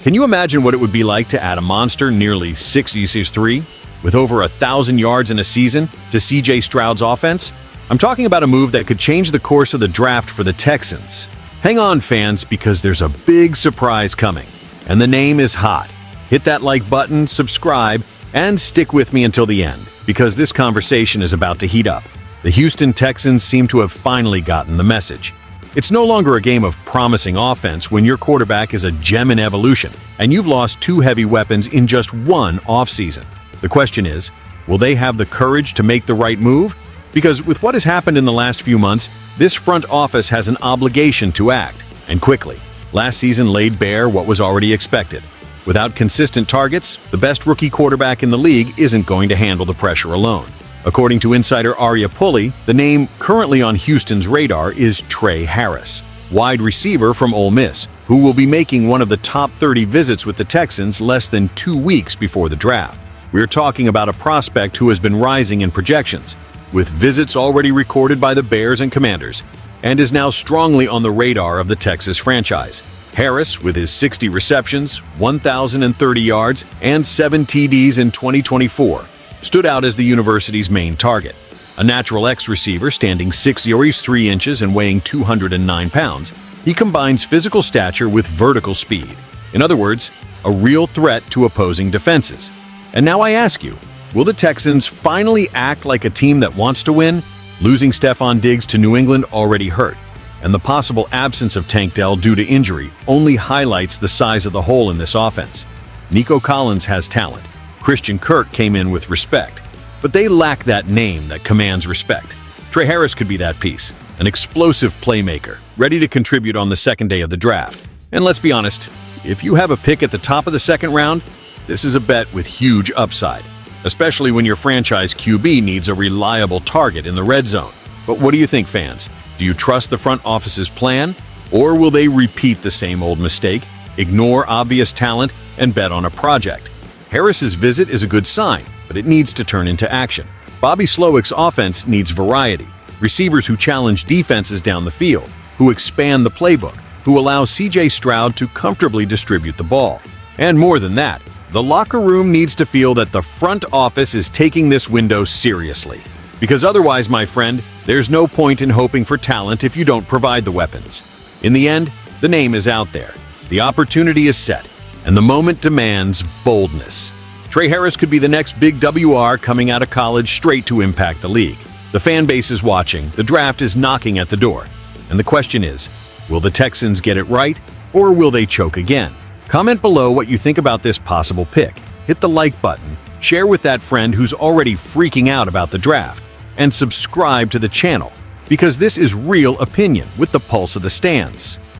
Can you imagine what it would be like to add a monster nearly 6'3" with over 1,000 yards in a season to CJ Stroud's offense? I'm talking about a move that could change the course of the draft for the Texans. Hang on, fans, because there's a big surprise coming, and the name is hot. Hit that like button, subscribe, and stick with me until the end, because this conversation is about to heat up. The Houston Texans seem to have finally gotten the message. It's no longer a game of promising offense when your quarterback is a gem in evolution, and you've lost two heavy weapons in just one offseason. The question is, will they have the courage to make the right move? Because with what has happened in the last few months, this front office has an obligation to act, and quickly. Last season laid bare what was already expected. Without consistent targets, the best rookie quarterback in the league isn't going to handle the pressure alone. According to insider Arya Pulley, the name currently on Houston's radar is Tre Harris, wide receiver from Ole Miss, who will be making one of the top 30 visits with the Texans less than 2 weeks before the draft. We're talking about a prospect who has been rising in projections, with visits already recorded by the Bears and Commanders, and is now strongly on the radar of the Texas franchise. Harris, with his 60 receptions, 1,030 yards, and 7 TDs in 2024, stood out as the university's main target. A natural X receiver standing 6'3" and weighing 209 pounds, he combines physical stature with vertical speed. In other words, a real threat to opposing defenses. And now I ask you, will the Texans finally act like a team that wants to win? Losing Stephon Diggs to New England already hurt, and the possible absence of Tank Dell due to injury only highlights the size of the hole in this offense. Nico Collins has talent. Christian Kirk came in with respect, but they lack that name that commands respect. Tre Harris could be that piece, an explosive playmaker, ready to contribute on the second day of the draft. And let's be honest, if you have a pick at the top of the second round, this is a bet with huge upside, especially when your franchise QB needs a reliable target in the red zone. But what do you think, fans? Do you trust the front office's plan, or will they repeat the same old mistake, ignore obvious talent, and bet on a project? Harris's visit is a good sign, but it needs to turn into action. Bobby Slowick's offense needs variety, receivers who challenge defenses down the field, who expand the playbook, who allow CJ Stroud to comfortably distribute the ball. And more than that, the locker room needs to feel that the front office is taking this window seriously. Because otherwise, my friend, there's no point in hoping for talent if you don't provide the weapons. In the end, the name is out there, the opportunity is set, and the moment demands boldness. Tre Harris could be the next big WR coming out of college straight to impact the league. The fan base is watching, the draft is knocking at the door. And the question is, will the Texans get it right, or will they choke again? Comment below what you think about this possible pick. Hit the like button, share with that friend who's already freaking out about the draft, and subscribe to the channel, because this is real opinion with the pulse of the stands.